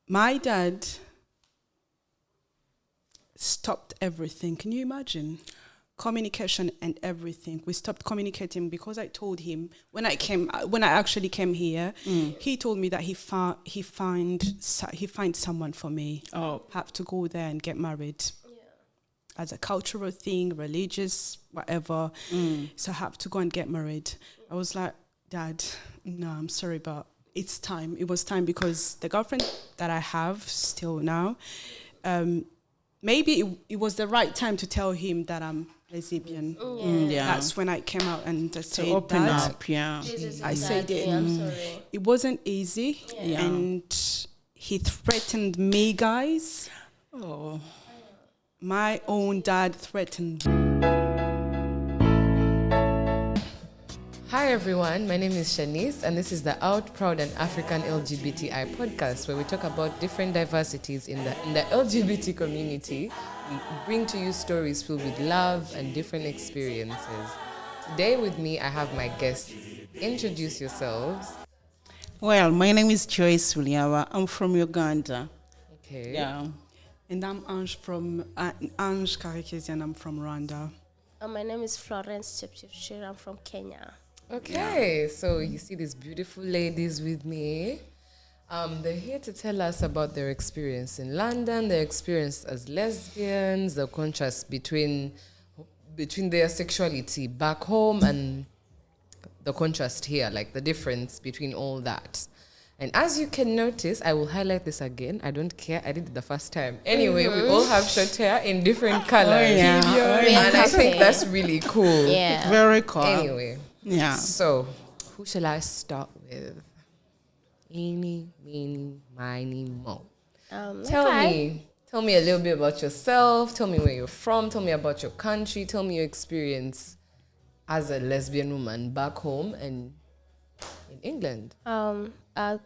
My dad stopped everything. Can you imagine? Communication and everything. We stopped communicating because I told him when I actually came here, he told me that he find someone for me. Oh, Have to go there and get married. As a cultural thing, religious, whatever. So I have to go and get married. I was like, Dad, no, I'm sorry, but it's time. It was time because the girlfriend that I have still now, maybe it was the right time to tell him that I'm lesbian. yeah. That's when I came out and said Open that. up, yeah. I said it. I'm sorry. It wasn't easy, Yeah. and he threatened me, guys. Oh, My own dad threatened. Hi everyone, my name is Shanice and this is the Out Proud and African LGBTI podcast where we talk about different diversities in the LGBT community. We bring to you stories filled with love and different experiences. Today with me I have my guests. Introduce yourselves. well, my name is Joyce Uliawa. I'm from Uganda. Okay. Yeah. And I'm Ange Karekezi, and I'm from Rwanda. My name is Florence Chepchirchir. I'm from Kenya. Okay, so you see these beautiful ladies with me. They're here to tell us about their experience in London, their experience as lesbians, the contrast between their sexuality back home and the contrast here, like the difference between all that. And as you can notice, I will highlight this again. I don't care. I did it the first time. Anyway, we all have short hair in different colors. yeah. And I think that's really cool. Yeah. Very cool. Anyway. Yeah. So, who shall I start with? Eeny, meeny, miny, mo. Tell me a little bit about yourself. Tell me where you're from. Tell me about your country. Tell me your experience as a lesbian woman back home and in England.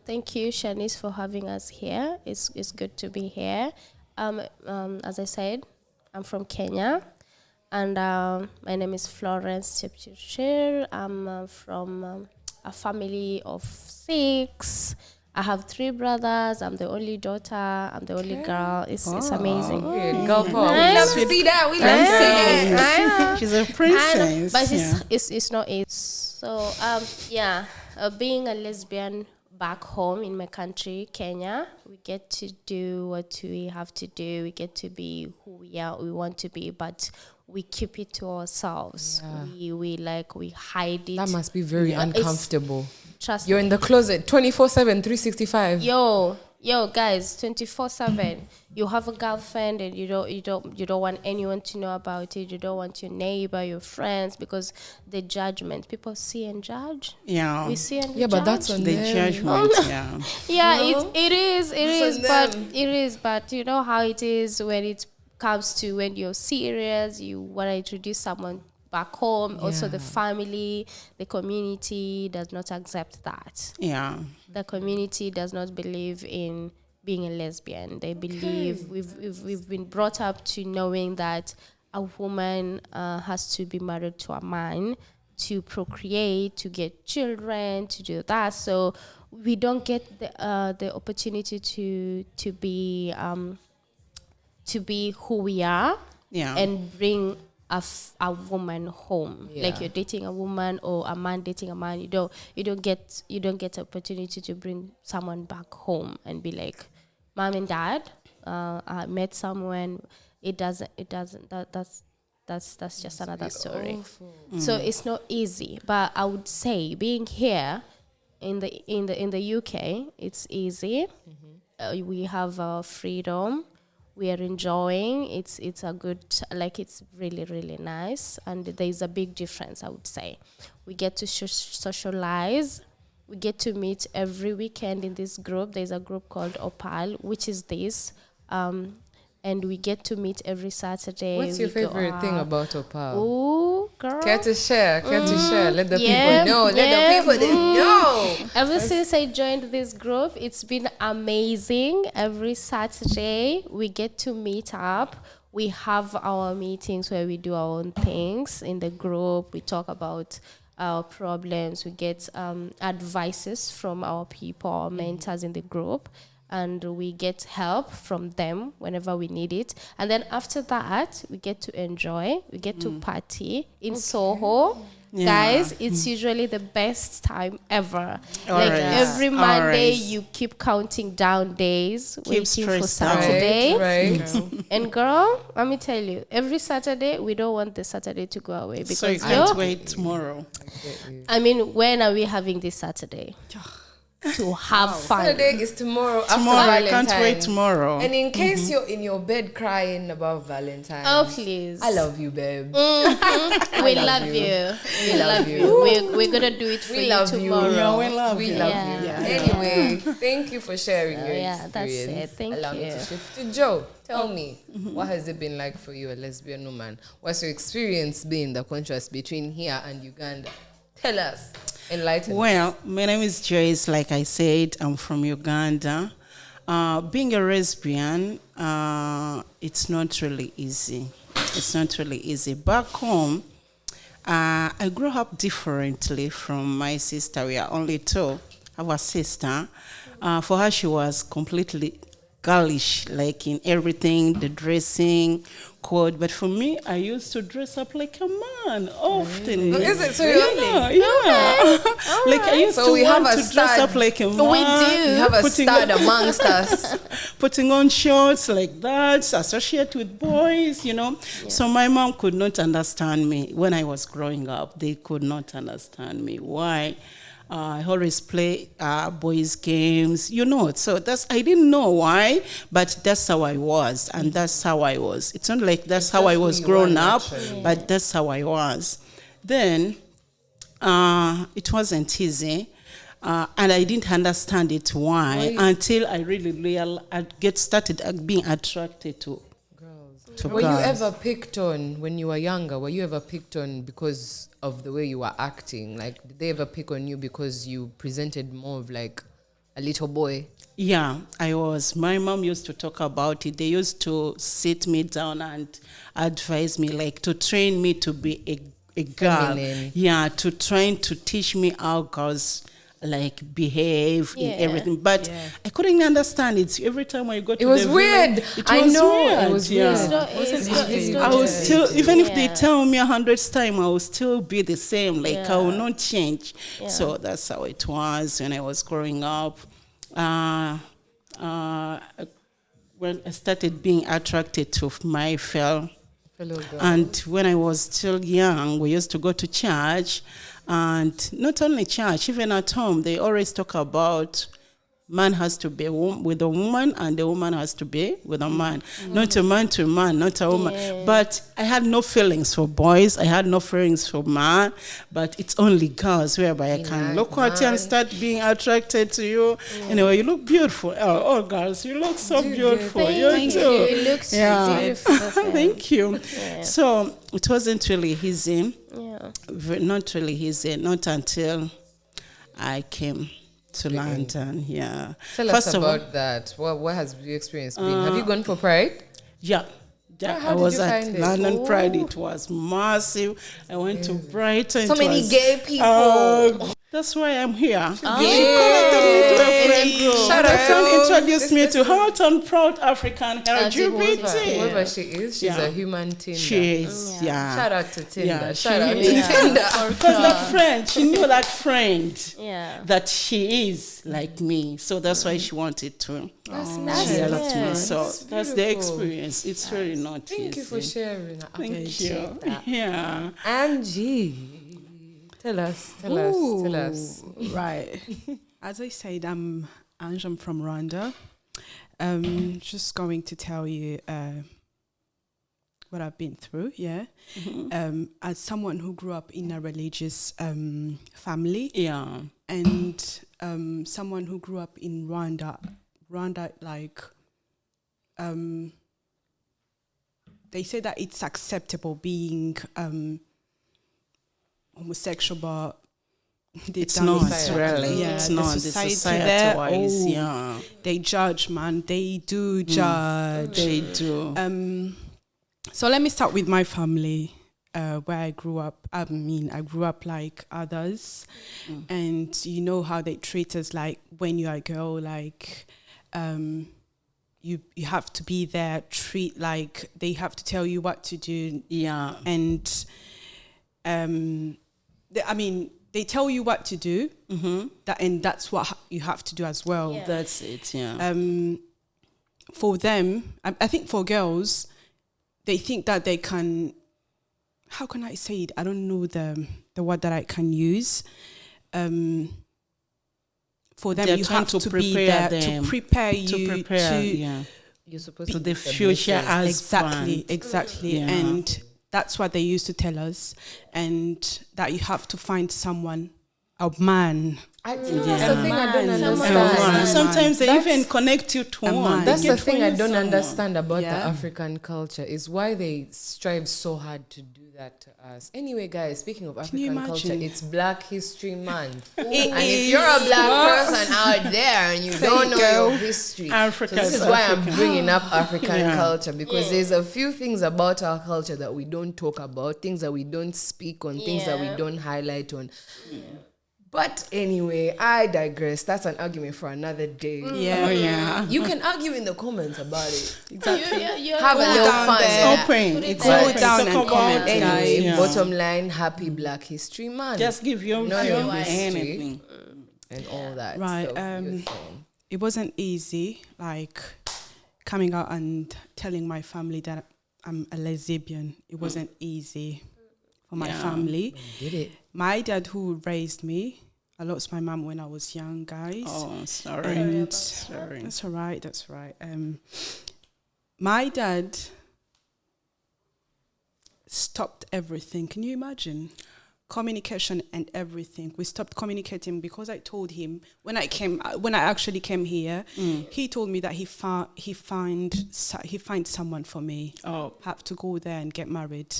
Thank you, Shanice, for having us here. It's good to be here. As I said, I'm from Kenya, and my name is Florence Chepchirchir. I'm from a family of 6. I have 3 brothers. I'm the only daughter. I'm the only girl. It's amazing. Yeah, girl power. We love to see that. We love to see that. She's a princess. But yeah. it's not easy. So being a lesbian back home in my country, Kenya, we get to do what we have to do. We get to be who we want to be, but we keep it to ourselves. Yeah. We hide it. That must be very uncomfortable. Trust You're me. in the closet 24/7, 365. Yo, guys, 24/7. You have a girlfriend, and you don't want anyone to know about it. You don't want your neighbor, your friends, because the judgment. People see and judge. Yeah. We see and Yeah, judge. but that's on The them. judgment, yeah. Yeah, No? it is, on them. but you know how it is when it comes to when you're serious, you want to introduce someone back home. Also, the Yeah. family, the community does not accept that. Yeah. The community does not believe in being a lesbian. They believe we've been brought up to knowing that a woman has to be married to a man to procreate, to get children, to do that. So we don't get the opportunity to be who we are, Yeah. and bring a woman home. Yeah. Like you're dating a woman or a man dating a man. You don't get the opportunity to bring someone back home and be like, Mom and Dad, I met someone. It doesn't. That's just another story. So it's not easy. But I would say being here in the UK, it's easy. We have freedom. We are enjoying. It's a good, it's really, really nice. And there's a big difference, I would say. We get to socialize. We get to meet every weekend in this group. There's a group called Opal, which is this. And we get to meet every Saturday. What's your favorite thing about Opal? Oh, girl. Care to share? Let the Yeah, people know. Let yeah, the people know. Ever since I joined this group, it's been amazing. Every Saturday, we get to meet up. We have our meetings where we do our own things in the group. We talk about our problems. We get advices from our people, our mentors in the group. and we get help from them whenever we need it. And then after that, we get to enjoy, we get to party in Soho. Yeah. Guys, it's usually the best time ever. Alright. Every Monday, Alright. you keep counting down days, waiting for stressed out. Saturday. Right. And girl, let me tell you, every Saturday, we don't want the Saturday to go away because So you can't wait tomorrow. I mean, when are we having this Saturday? To have fun. Saturday is tomorrow after Tomorrow, I Valentine's. can't wait tomorrow. And in case you're in your bed crying about Valentine's, Oh, please. I love you, babe. We love you. We love you. We're going to do it for We you love you. tomorrow. Yeah, we love We you. love Yeah. you. Yeah. Anyway, thank you for sharing your Yeah, that's experience. it. Thank Allow me you. to shift to Joe. Tell me, what has it been like for you, a lesbian woman? What's your experience been, the contrast between here and Uganda? Tell us. Enlighten us. Well, my name is Joyce. Like I said, I'm from Uganda. Being a lesbian, it's not really easy. It's not really easy. Back home, I grew up differently from my sister. We are only two. Our sister, for her, she was completely girlish, like in everything, the dressing code. But for me, I used to dress up like a man often. Is it so early? Yeah. Like I used So to we have want a to dress stud. up like a man. We do. We have a Putting stud on- amongst us. Putting on shorts like that, associate with boys, you know. So my mom could not understand me when I was growing up. They could not understand me. Why? I always play boys' games, you know. So I didn't know why, but that's how I was, and that's how I was. It's not like that's how I just was who you grown are up, naturally. but that's how I was. Then it wasn't easy. And I didn't understand it why until I really started being attracted to girls. Were you ever picked on when you were younger? Were you ever picked on because of the way you were acting? Like, did they ever pick on you because you presented more of like a little boy? Yeah, I was. My mom used to talk about it. They used to sit me down and advise me, like to train me to be a girl. Feminine. Yeah, to trying to teach me how girls like behave in everything. But I couldn't understand it. So every time I go to It was the weird. village, it I was know. weird. It was yeah. weird. It's not I will still, even if they Yeah. tell me 100 times, I will still be the same. Like I will Yeah. not change. Yeah. So that's how it was when I was growing up. When I started being attracted to my fellow Girl. and when I was still young, we used to go to church, and not only church, even at home, they always talk about man has to be with a woman and the woman has to be with a man. Not a man to a man, not a woman. Yeah. But I had no feelings for boys. I had no feelings for man. But it's only girls whereby I can like look at you and start being attracted to you. Anyway, you look beautiful. Oh, girls, you look so beautiful. Thank you. too. It looks beautiful. Thank you. Yeah. So it wasn't really easy. Yeah. Not really easy. Not until I came to London. Yeah. Tell us about that. What has your experience been? Have you gone for Pride? Yeah. How I did was you at find it? London Pride. It was massive. I went to Brighton. So It many was- gay people. That's why I'm here. Shout My friend out. introduced me to Hot and Proud African LGBT. Whoever she is, she's Yeah. a human Tinder. She is, yeah. Shout out to Tinder. Yeah, Shout out to she is. Tinder. Because that friend, she knew that friend. Yeah. That she is like me. So that's why she wanted to. That's She nice. helped me. Yeah. So that's the beautiful. experience. It's really not Thank you for easy. sharing. I Thank appreciate you. that. Yeah. Angie, tell us. Right. As I said, I'm Ange. I'm from Rwanda. Just going to tell you what I've been through. Yeah. As someone who grew up in a religious family, Yeah. and someone who grew up in Rwanda, like they say that it's acceptable being homosexual, but It's done not it. really. Yeah, It's the not. The society society there, wise. oh, Yeah. they judge, man. They do judge. They do. So let me start with my family, where I grew up. I grew up like others, and you know how they treat us. Like when you're a girl, like you have to be there, treat like they have to tell you what to do. Yeah. And they tell you what to do, and that's what you have to do as well. Yeah. That's it, yeah. For them, I think for girls, they think that they can, how can I say it? I don't know the word that I can use. For them, They're you trying have to to be prepare there them, to prepare you yeah. You're supposed To to the be future submissive. exactly. Yeah. And that's what they used to tell us, and that you have to find someone, a man. That's the thing I don't Someone understand. else. Sometimes they That's- even connect you to A one. man. They That's the get for thing I you don't someone. understand about Yeah. the African culture, is why they strive so hard to do that to us. Anyway, guys, speaking of you African culture, imagine? it's Black History Month. It And if is. you're a black person out there and you don't know girl. your history, Africa so this is is why African. I'm bringing up African Yeah. culture, because there's a few things about our culture that we don't talk about, things that we don't speak on, things that we Yeah. don't highlight on. But anyway, I digress. That's an argument for another day. Yeah. Oh, yeah. You can argue in the comments about it. You Have a go little down fun. there. Open. Put it It's there. open. Go down Talk and about comment, it. Anyway, Yeah. bottom line, happy Black History Month. Just give your Know view your on history. anything. And all that. Right, So, you're saying. It wasn't easy, like coming out and telling my family that I'm a lesbian. It wasn't easy for my Yeah. family. Did it? My dad, who raised me, I lost my mom when I was young, guys. Oh, sorry. And Sorry. that's all right. That's all right. My dad stopped everything. Can you imagine? Communication and everything. We stopped communicating because I told him when I actually came here, he told me that he find someone for me. Oh, Have to go there and get married.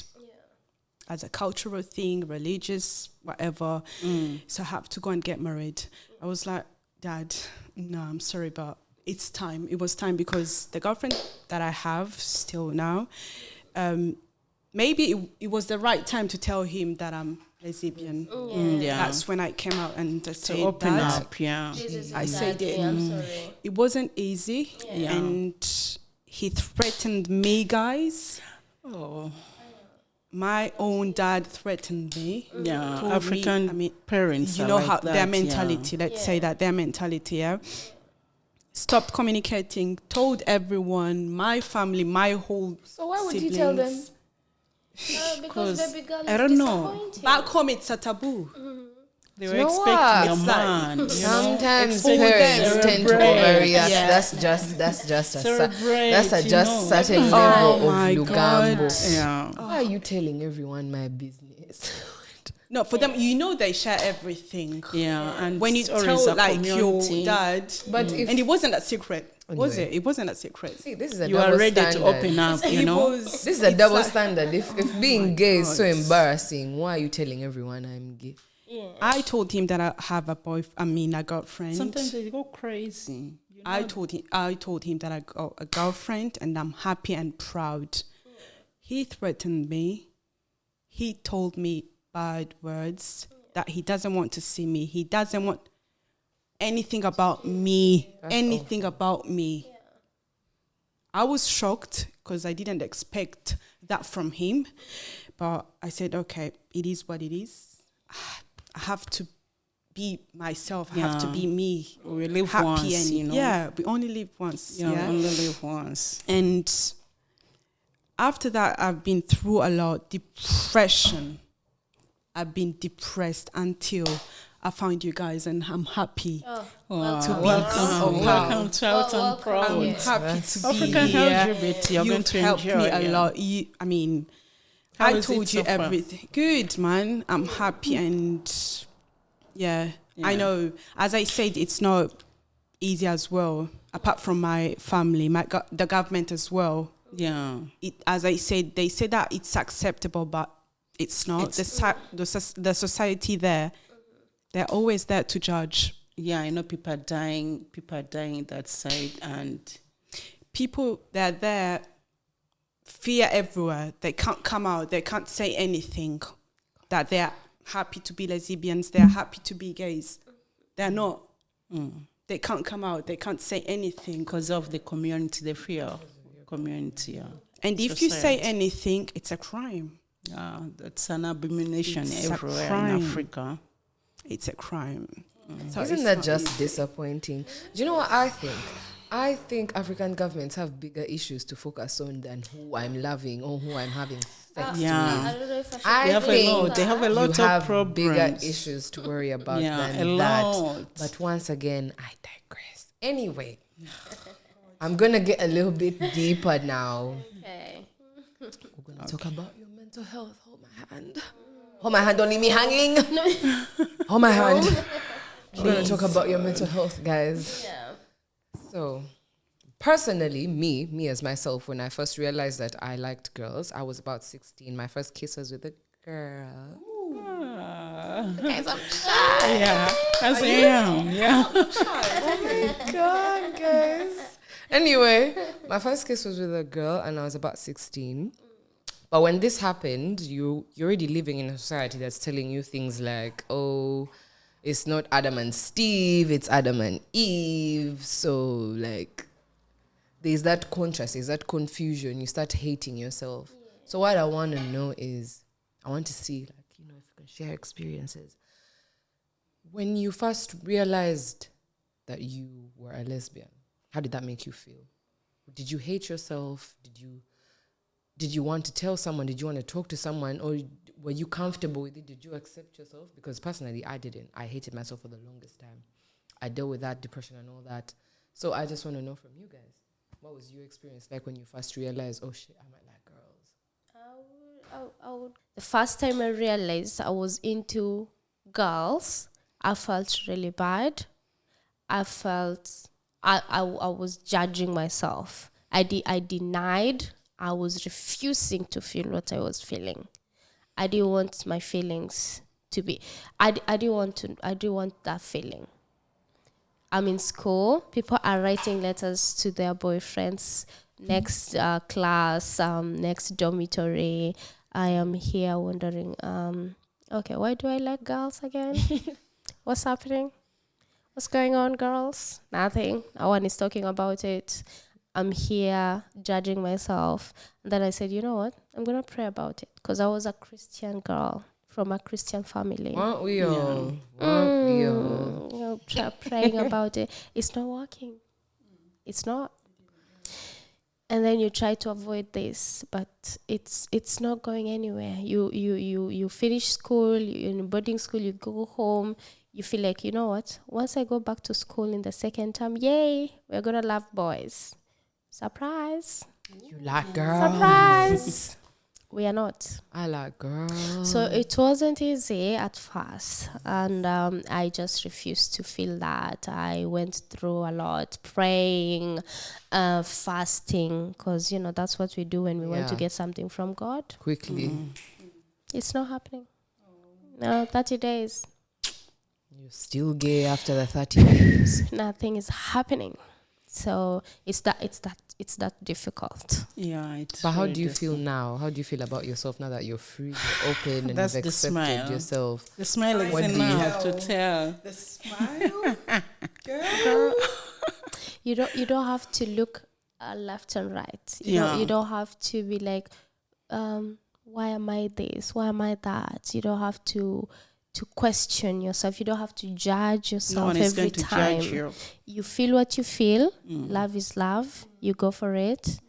As a cultural thing, religious, whatever. So I have to go and get married. I was like, Dad, no, I'm sorry, but it's time. It was time, because the girlfriend that I have still now, maybe it was the right time to tell him that I'm lesbian. yeah. That's when I came out and I To said open that. up, yeah. I said it. I'm sorry. It wasn't easy. Yeah. And he threatened me, guys. Oh, My own dad threatened me. yeah. Told me, African parents, you are know like how that, their mentality, yeah. let's say that their mentality, yeah. Stopped communicating, told everyone, my family, my whole So why would siblings. you tell them? Because baby girl I is don't know. disappointed. Back home, it's a taboo. They were You know expecting what? a It's like- man. you know? Sometimes For them, parents tend to celebrate. overreact. Yeah. That's just a Celebrate, that's a you just know. certain Oh level my of Lugambo. God. Yeah. Why are you telling everyone my business? No, for them, you know, they share everything. Yeah. And When you stories tell are like your community. dad, But if and it wasn't a secret, was Anyway. it? It wasn't a secret. see, this is a You double are ready standard. to open up, you It know. was- This is a it's double like- standard. If being gay is so embarrassing, why are you telling everyone I'm gay? I told him that I have a girlfriend. Sometimes they go crazy. You know? I told him that I got a girlfriend and I'm happy and proud. He threatened me. He told me bad words that he doesn't want to see me. He doesn't want anything about me. About me. I was shocked because I didn't expect that from him. But I said, okay, it is what it is. I have to be myself. I have to Yeah. be me. We live Happy once, and you know. yeah, we only live once. Yeah, Yeah. we only live once. And after that, I've been through a lot. Depression. I've been depressed until I found you guys, and I'm happy. Wow. To be Welcome, welcome to Out and welcome. Proud. I'm Yes. happy to be African here. LGBT, you're going You've to helped enjoy me a it. lot. How I is it told you so far? everything. Good, man. I'm happy, and yeah, I Yeah. know. As I said, it's not easy as well. Apart from my family, the government as well. Yeah. As I said, they say that it's acceptable, but it's not. The society there, they're always there to judge. Yeah, I know people are dying that side, and People, they're there, fear everywhere. They can't come out. They can't say anything. That they're happy to be lesbians. They're happy to be gays. They're not. They can't come out. They can't say anything. Because of the community, the fear of community. Yeah. And if you say anything, it's a crime. That's an abomination It's everywhere in Africa. It's a crime. So isn't that just disappointing? Do you know what I think? I think African governments have bigger issues to focus on than who I'm loving or who I'm having sex with. I don't know if I should They have a lot of problems. Bigger issues to worry about than that. But once again, I digress. Anyway, I'm going to get a little bit deeper now. Okay. We're going to talk about your mental health. Hold my hand. Hold my hand, don't leave me hanging. Hold my hand. We're going to talk about your mental health, guys. Yeah. So, personally, me as myself, when I first realized that I liked girls, I was about 16. My first kiss was with a girl. Okay, so I'm shy. Yeah, as I am. Yeah. Oh my God, guys. Anyway, my first kiss was with a girl and I was about 16. But when this happened, you're already living in a society that's telling you things like, oh, it's not Adam and Steve, it's Adam and Eve. So, like, there's that contrast, there's that confusion. You start hating yourself. Yeah. So what I want to know is, I want to see, like, if you can share experiences. When you first realized that you were a lesbian, how did that make you feel? Did you hate yourself? Did you want to tell someone? Did you want to talk to someone? Or were you comfortable with it? Did you accept yourself? Because personally, I didn't. I hated myself for the longest time. I dealt with that depression and all that. So I just want to know from you guys, what was your experience like when you first realized, oh shit, I might like girls? The first time I realized I was into girls, I felt really bad. I felt I was judging myself. I denied. I was refusing to feel what I was feeling. I didn't want my feelings to be. I didn't want that feeling. I'm in school. People are writing letters to their boyfriends. Next class, next dormitory. I am here wondering. Okay, why do I like girls again? What's happening? What's going on, girls? Nothing. No one is talking about it. I'm here judging myself. And then I said, you know what? I'm going to pray about it. Because I was a Christian girl from a Christian family. Weren't we all? Weren't we all? Praying about it. It's not working. It's not. And then you try to avoid this, but it's not going anywhere. You finish school, you're in boarding school, you go home, you feel like, you know what? Once I go back to school in the second term, yay, we're going to love boys. Surprise. You like girls. Surprise. We are not. I like girls. So it wasn't easy at first. And I just refused to feel that. I went through a lot, praying, fasting, because, that's what we do when we want to get something from God. Quickly. It's not happening. No, 30 days. You're still gay after the 30 days. Nothing is happening. So it's that difficult. Yeah, but how do you feel now? How do you feel about yourself now that you're free, you're open, and That's you've accepted yourself? The smile is enough to tell. The smile, girl. You don't have to look left and right. You don't have to be like, why am I this? Why am I that? You don't have to question yourself. You don't have to judge yourself no one is every going to time. Judge you. You feel what you feel. Love is love. You go for it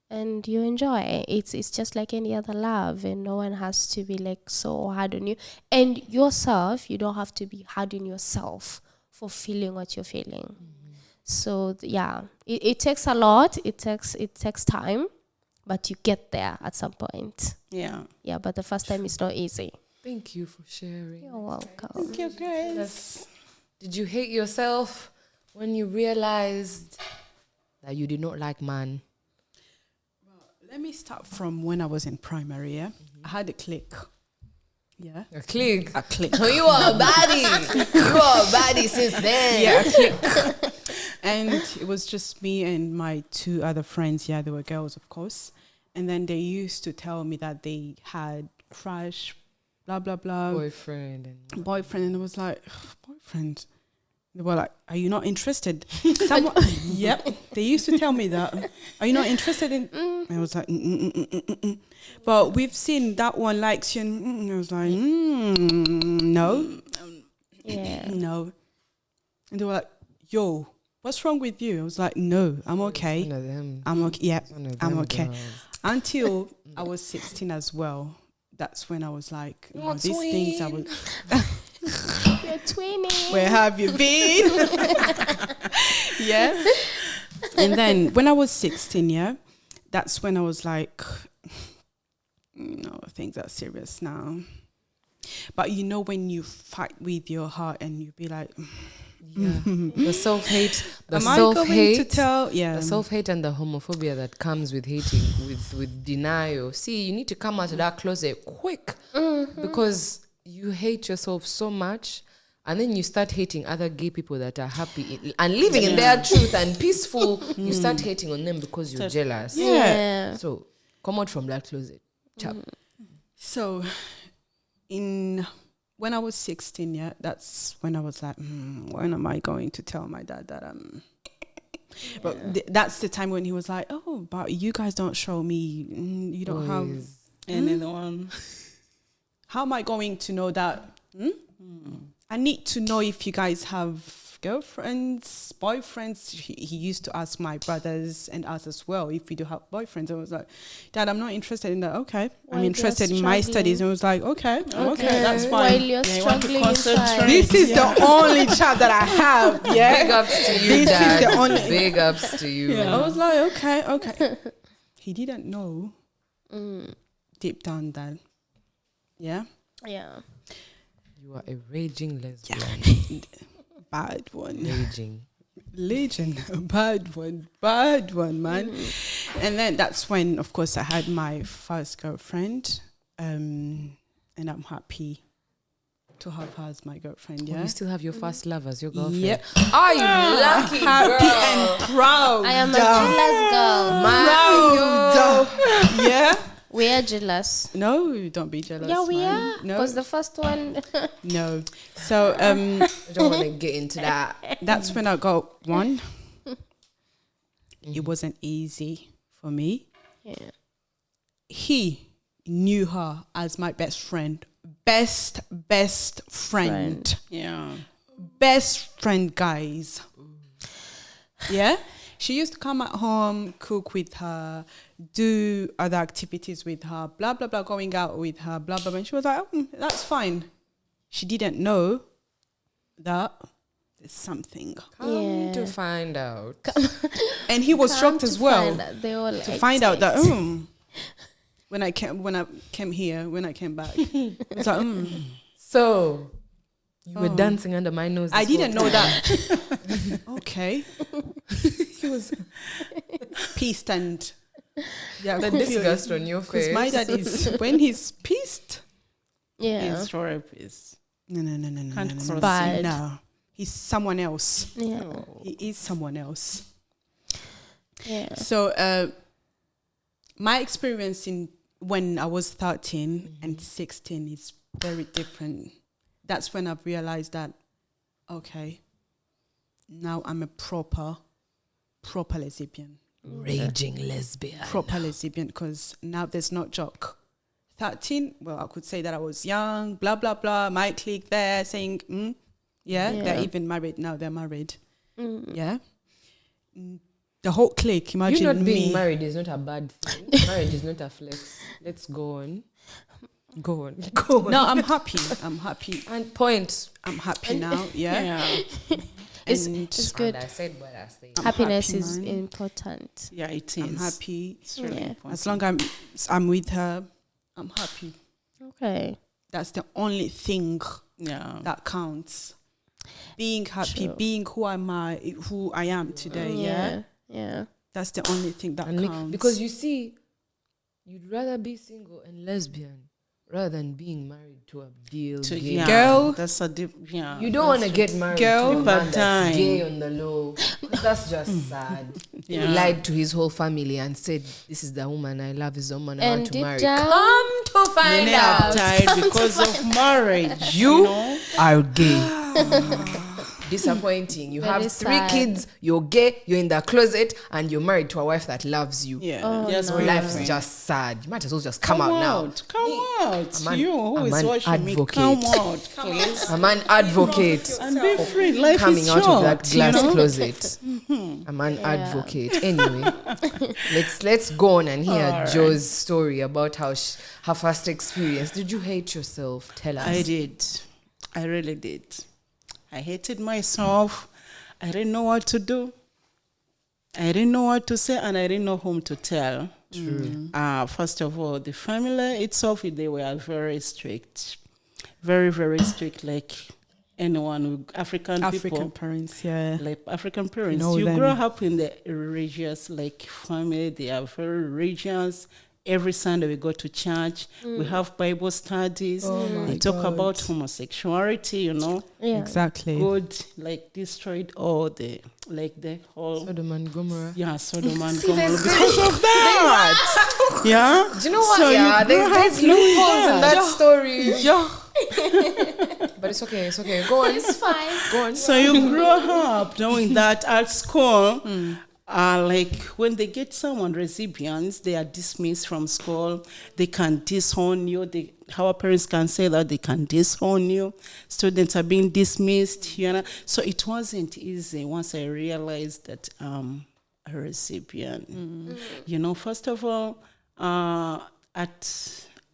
and you enjoy. It's just like any other love, and no one has to be like so hard on you. And yourself, you don't have to be hard on yourself for feeling what you're feeling. So it takes a lot. It takes time, but you get there at some point. Yeah, but the first time it's not easy. Thank you for sharing. You're welcome. Thank you, guys. Did you hate yourself when you realized that you did not like man? Well, let me start from when I was in primary. I had a clique. A clique. A clique. Oh, you are a baddie. You are a baddie since then. Yeah, a clique. And it was just me and my two other friends. Yeah, they were girls, of course. And then they used to tell me that they had crush, blah, blah, blah. Boyfriend. And I was like, boyfriend? They were like, "Are you not interested?" Someone, yep, they used to tell me that. Are you not interested in? I was like, but we've seen that one likes you, and I was like, no, no. And they were like, "Yo, what's wrong with you?" I was like, "No, I'm okay. One of them. I'm okay. Yeah, I'm okay." Girls. Until I was 16 as well. That's when I was like, You're these things I was. You're twinning. Where have you been? Yeah. And then when I was 16, yeah, that's when I was like, no, things are serious now. But you know when you fight with your heart and you be like, the self-hate, the am I going self-hate, to tell? Yeah. the self-hate and the homophobia that comes with hating, with denial. See, you need to come out of that closet quick because you hate yourself so much. And then you start hating other gay people that are happy and living in their truth and peaceful. You start hating on them because you're jealous. Yeah. So come out from that closet, chap. So when I was 16, yeah, that's when I was like, when am I going to tell my dad that I'm... But that's the time when he was like, "Oh, but you guys don't show me, you don't have anyone. How am I going to know that? I need to know if you guys have girlfriends, boyfriends." He used to ask my brothers and us as well if we do have boyfriends. I was like, "Dad, I'm not interested in that." "Okay." While "I'm you're interested in my studies." And I was like, okay, that's While fine. you're Yeah, you want to struggling concentrate. inside. This is the only child that I have. Yeah. Big ups to you, This is Dad. the only- Big ups to you. I was like, okay. He didn't know deep down that. Yeah. Yeah. You are a raging lesbian. Bad one. Raging. Legend. Bad one, man. And then that's when, of course, I had my first girlfriend. And I'm happy to have her as my girlfriend. Yeah. You still have your first love as your girlfriend. Yep. Are you lucky, Happy girl? and proud. I am a jealous girl. Proud. Yeah. We are jealous. No, don't be jealous. Yeah, we man. are. No, Because the first one. no. So I don't want to get into that. that's when I got one. It wasn't easy for me. Yeah. He knew her as my best friend. Best friend. Yeah. Best friend, guys. Yeah. She used to come at home, cook with her, do other activities with her, blah, blah, blah, going out with her, blah, blah, blah. And she was like, that's fine. She didn't know that there's something. Come to find out. And he was shocked as well They all to find out that, when I came back, it was like, So, you were dancing under my nose. I this didn't whole know time. that. Okay. He was pissed and The disgust on your because face. my dad is when he's pissed. Yeah. It's therapist. No. Can't cross Bad. No, he's someone else. Yeah. He is someone else. Yeah. So, my experience when I was 13 and 16 is very different. That's when I've realized that, okay, now I'm a proper lesbian. Raging lesbian. Proper lesbian, because now there's not joke. 13, well, I could say that I was young, blah, blah, blah, my clique there saying, they're even married now, they're married. Yeah. The whole clique, imagine You not being me. married is not a bad thing. Marriage is not a flex. Let's go on. Go on. No, I'm happy. I'm happy. And point. I'm happy now, yeah. It's good. And I said what I said. I'm Happiness happy, is man. important. Yeah, it is. I'm happy. It's really Yeah. important. As long as I'm with her, I'm happy. Okay. That's the only thing Yeah. that counts. Being happy, True. being who I am today, yeah. Yeah. That's the only thing that And counts. because you see, you'd rather be single and lesbian rather than being married to a gay. Yeah, Girl. that's a You don't want to get married Girl, to a but man that's time. gay on the low. 'Cause that's just sad. Yeah. He lied to his whole family and said, "This is the woman I love. This is the woman I want And to deep marry." down, Come to find Many out, are tired because of marriage. You know? are gay. disappointing. You Very have 3 sad. kids, you're gay, you're in the closet, and you're married to a wife that loves you. Yeah, just Your life is just sad. You might as well just come out now. Come out. I'm an- You who I'm is an watching me, advocate. come out, please. I'm an advocate And be free. Life coming is out short, of that glass you know? closet. I'm an advocate. Anyway, let's go on and hear Jo's story about how her first experience. Did you hate yourself? Tell us. I did. I really did. I hated myself. I didn't know what to do. I didn't know what to say, and I didn't know whom to tell. True. First of all, the family itself, they were very strict. Very, very strict, like anyone who, African people. parents, yeah. Like African parents, Know you them. grow up in the religious like family. They are very religious. Every Sunday we go to church. We have Bible studies. They talk about homosexuality. You know, Yeah. Exactly. God like destroyed all the whole Sodom and Gomorrah. Sodom and Gomorrah because of that. Yeah. Do you know what? So yeah, you grow there's up loopholes in that story. Yeah. But it's okay. It's okay. Go on. It's fine. Go on. So you grow up knowing that at school, like when they get someone recipients, they are dismissed from school. They can disown you. Our parents can say that they can disown you. Students are being dismissed. You know, so it wasn't easy once I realized that a recipient. You know, first of all,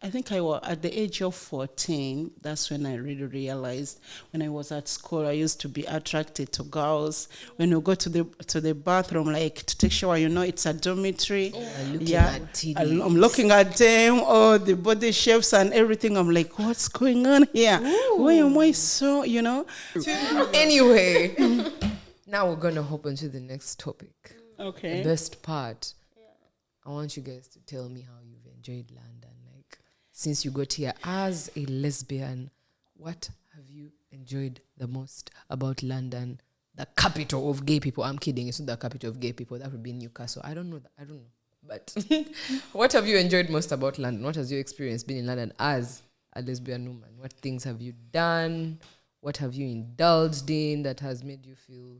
I think I was at the age of 14. That's when I really realized. When I was at school, I used to be attracted to girls. When you go to the bathroom, like to take shower, you know, it's a dormitory. I'm looking at them, all the body shapes and everything. I'm like, what's going on here? Why am I so, you know? Anyway, now we're gonna hop into the next topic. Okay. The best part. I want you guys to tell me how you've enjoyed London. Like, since you got here as a lesbian, what have you enjoyed the most about London, the capital of gay people? I'm kidding. It's not the capital of gay people. That would be Newcastle. I don't know. But what have you enjoyed most about London? What has your experience been in London as a lesbian woman? What things have you done? What have you indulged in that has made you feel,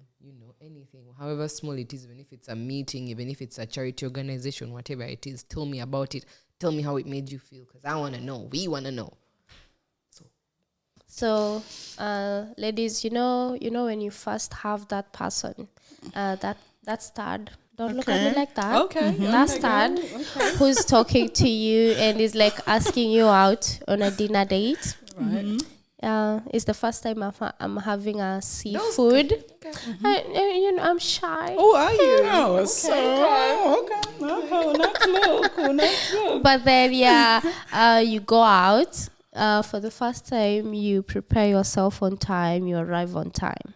anything, however small it is, even if it's a meeting, even if it's a charity organization, whatever it is, tell me about it. Tell me how it made you feel, because I want to know. We want to know. So, ladies, you know when you first have that person, that stud. Don't look at me like that. Okay. That stud who's talking to you and is like asking you out on a dinner date. Right. It's the first time I'm having a seafood. I'm shy. Oh, are you? Oh, okay. Not look. But then, you go out. For the first time, you prepare yourself on time. You arrive on time.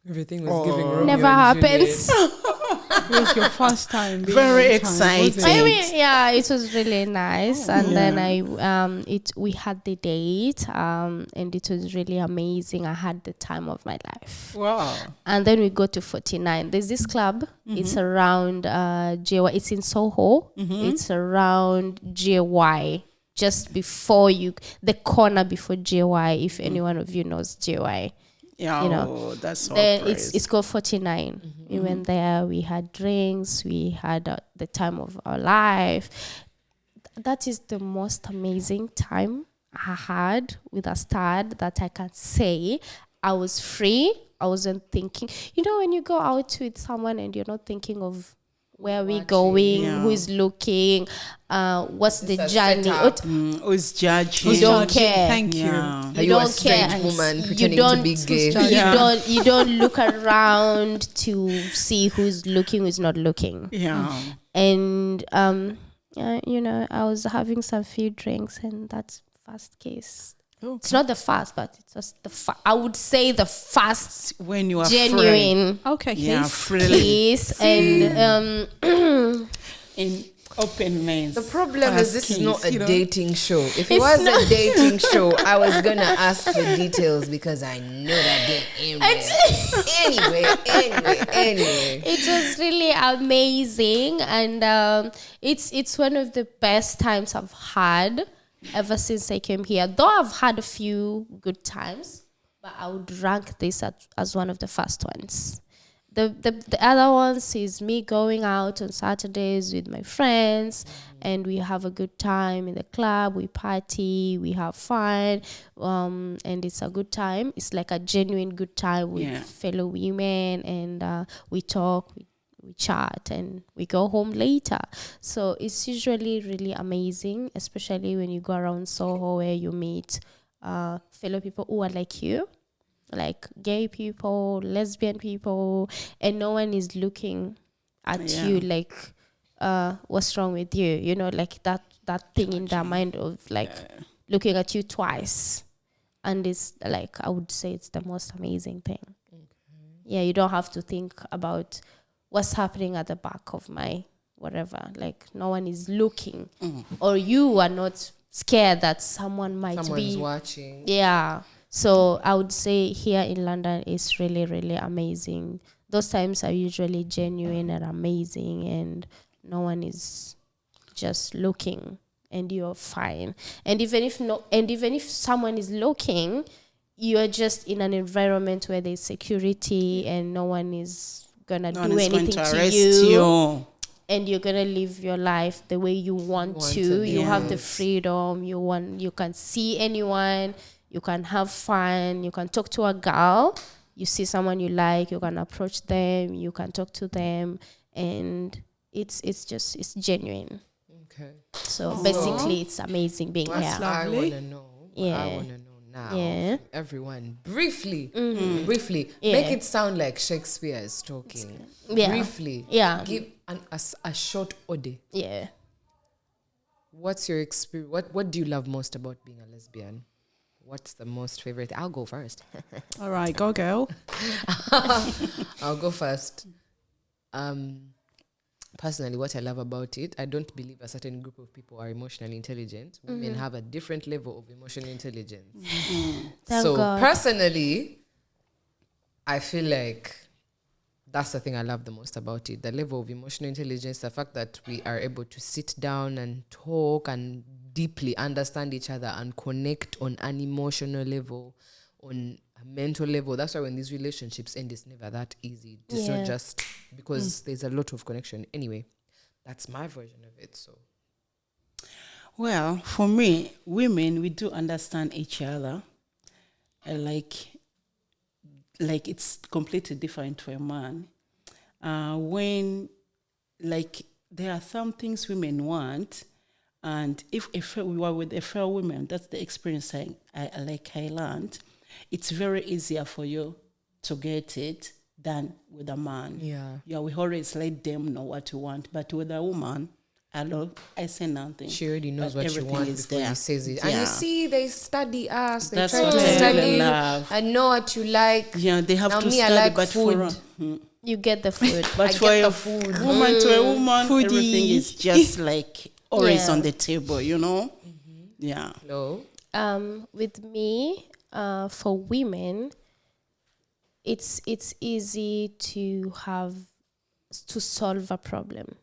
Everything was giving Romeo Never and happens. It was your first time. being Very on time, exciting. wasn't it? I mean, it was really nice, and then we had the date, and it was really amazing. I had the time of my life. Wow. And then we go to 49. There's this club. It's around JY. It's in Soho. It's around JY, just before the corner before JY. If any one of you knows JY. Yeah, that's so Then great. it's called 49. We went there, we had drinks, we had the time of our life. That is the most amazing time I had with a stud that I can say. I was free. I wasn't thinking. When you go out with someone and you're not thinking of where we're going, who is looking, what's the journey. Who's judging? You don't care. Thank you. Yeah. Are you a straight woman pretending to be gay? You don't look around to see who's looking, who's not looking. Yeah. And I was having some few drinks, and that's first case. Okay. It's not the first, but it was I would say the first When you are genuine Okay. Yeah, Kiss. freely. kiss, and In open minds. The problem is this is not a you know. dating show. If it was a dating show, I was going to ask for details because I know that they Anyway. it was really amazing, and it's one of the best times I've had ever since I came here. Though I've had a few good times, but I would rank this as one of the first ones. The other ones is me going out on Saturdays with my friends, and we have a good time in the club. We party, we have fun, and it's a good time. It's like a genuine good time with fellow women, and we talk, we chat, and we go home later. So it's usually really amazing, especially when you go around Soho, where you meet fellow people who are like you, like gay people, lesbian people, and no one is looking at you like, what's wrong with you? You know, like that thing in their mind of like looking at you twice. And it's like, I would say it's the most amazing thing. Okay. Yeah, you don't have to think about what's happening at the back of my whatever. Like, no one is looking, or you are not scared that someone's watching. Yeah. So I would say here in London is really, really amazing. Those times are usually genuine and amazing, and no one is just looking, and you're fine. And even if someone is looking, you are just in an environment where there's security, and no one is gonna do anything to you. And you're gonna live your life the way you want to. You have the freedom you want. You can see anyone. You can have fun. You can talk to a girl. You see someone you like, you can approach them. You can talk to them, and it's genuine. Okay. So basically, it's amazing being here. I want to know. I want to know now. From everyone, briefly, make it sound like Shakespeare is talking. Briefly, give a short ode. Yeah. What's your experience? What do you love most about being a lesbian? What's the most favorite? I'll go first. All right, go girl. I'll go first. Personally, what I love about it, I don't believe a certain group of people are emotionally intelligent. Women have a different level of emotional intelligence. So personally, I feel like that's the thing I love the most about it. The level of emotional intelligence, the fact that we are able to sit down and talk and deeply understand each other and connect on an emotional level, on a mental level. That's why when these relationships end, it's never that easy. It's not just because there's a lot of connection. Anyway, that's my version of it. So, well, for me, women, we do understand each other. Like it's completely different for a man. When, like, there are some things women want, and if we were with a fellow woman, that's the experience I learned. It's very easier for you to get it than with a man. Yeah, we always let them know what you want, but with a woman, I say nothing. She already knows what you want before you says it. Yeah. And you see, they study us. They That's try what to I study. really love. I know what you like. Yeah, they have now to me, study, I like but food. You get the food. But for a woman to a woman, everything is just like always on the table, you know? Yeah. Hello? With me, for women, it's easy to solve a problem.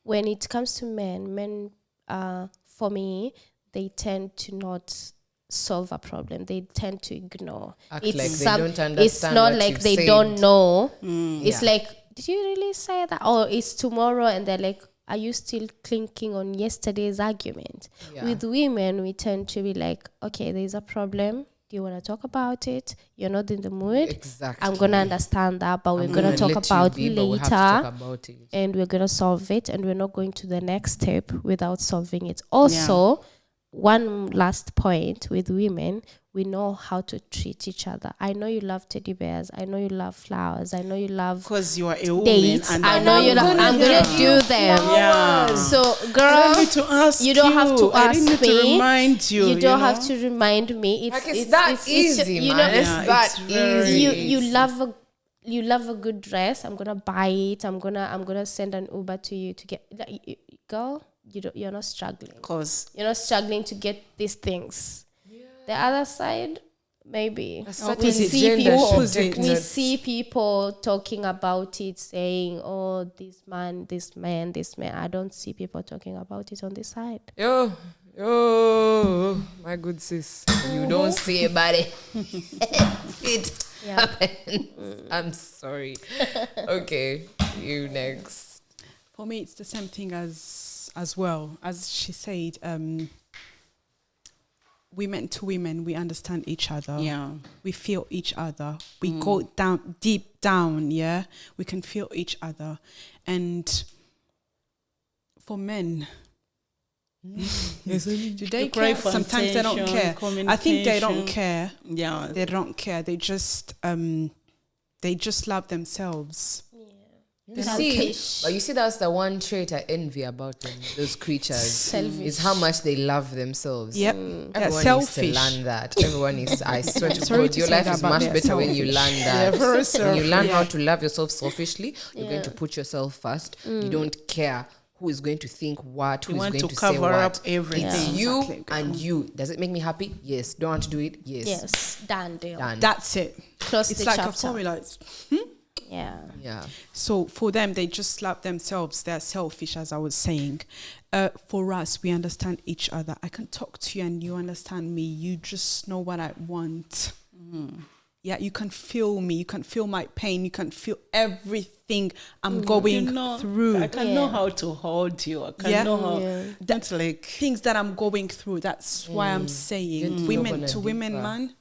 When it comes to men, for me, they tend to not solve a problem. They tend to ignore. Act like they don't understand. It's not what like you've they said. don't know. It's like, did you really say that? Or it's tomorrow, and they're like, are you still clinking on yesterday's argument? Yeah. With women, we tend to be like, okay, there's a problem. Do you want to talk about it? You're not in the mood. Exactly. I'm going to understand that, but we're going to talk about it later. And we're going to solve it. And we're not going to the next step without solving it. Also, one last point with women, we know how to treat each other. I know you love teddy bears. I know you love flowers. I know you love because you are a woman. Dates. And I know you love. I'm gonna do them. Yeah. So, girl, I don't need to ask you don't have to I ask didn't need me. to remind you. You don't have to remind me. It's that easy, you man. know, It's that easy. You love a good dress. I'm gonna buy it. I'm gonna send an Uber to you to get. Girl, you're not struggling. Cause you're not struggling to get these things. Yeah. The other side, maybe we see people talking about it, saying, "Oh, this man." I don't see people talking about it on this side. Yo, Oh, my good sis. You don't see it, buddy. It happens. I'm sorry. Okay, you next. For me, it's the same thing as well. As she said, women to women, we understand each other. Yeah. We feel each other. We go down, deep down, yeah? We can feel each other. And for men, do they care? Sometimes they don't care. I think they don't care. Yeah. They don't care. They just love themselves. You see, that's the one trait I envy about them, those creatures. Selfish. Is how much they love themselves. Yep. Everyone Selfish. needs to learn that. Everyone is, I swear to Sorry God, to your say life that, is but much they're better when you learn that. very When you learn Yeah. how to love yourself selfishly, you're going to put yourself first. You don't care who is going to think what, who You is want going to to say cover what. up everything. It's you Exactly. and you. Does it make me happy? Yes. Don't want to do it? Yes. Yes, done deal. Done. That's it. Close It's the like a chapter. formula. Yeah. Yeah. So for them, they just love themselves. They're selfish, as I was saying. For us, we understand each other. I can talk to you and you understand me. You just know what I want. Yeah, you can feel me. You can feel my pain. You can feel everything I'm going through. I can know how to hold you. I can Yeah. know how. Yeah. That's like. Things that I'm going through. That's why I'm saying women to women, man.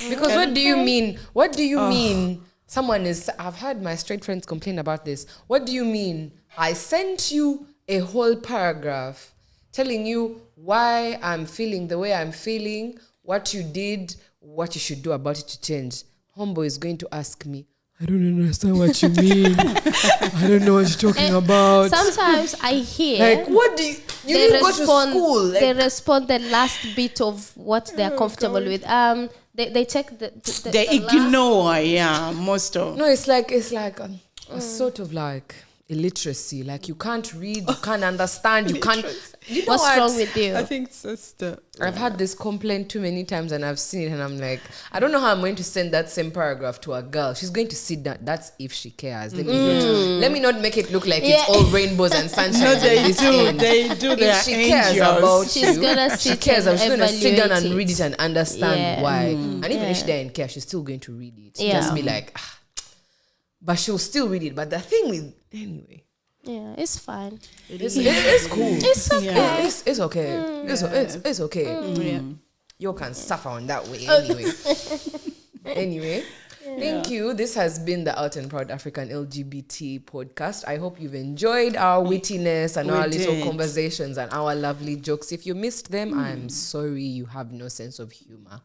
Because what do you mean? What do you mean? Someone is, I've heard my straight friends complain about this. What do you mean? I sent you a whole paragraph telling you why I'm feeling the way I'm feeling, what you did, what you should do about it to change. Homeboy is going to ask me, I don't understand what you mean. I don't know what you're talking about. Sometimes I hear Like, what do you they didn't go to respond. school? Like, They respond the last bit of what they're comfortable with. They check the They the last- ignore, most of. no, it's like a sort of like illiteracy. Like you can't read, you can't understand, you can't. You know What's what? wrong with you? I think it's the I've had this complaint too many times and I've seen it and I'm like, I don't know how I'm going to send that same paragraph to a girl. She's going to sit down. That's if she cares. Let me not make it look like it's all rainbows and sunshine. No, they on this do. end. They do. They If are she cares angels. about She's you, gonna she sit cares. and She's going to sit down and evaluate read it and understand Yeah. why. And even if she Yeah. didn't care, she's still going to read it. Yeah. Just be like, but she'll still read it. But the thing with, anyway. Yeah, it's fine. It's cool. It's okay. Yeah. It's okay. It's okay. yeah. You can suffer on that way anyway. Anyway, thank you. This has been the Out and Proud African LGBT podcast. I hope you've enjoyed our wittiness and We our little did. conversations and our lovely jokes. If you missed them, I'm sorry you have no sense of humor.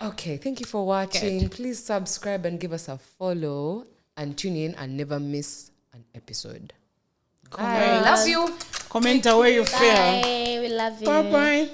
Okay, thank you for watching. Please subscribe and give us a follow and tune in and never miss an episode. Bye. Love you. Comment where you feel. Bye. We love you. Bye bye.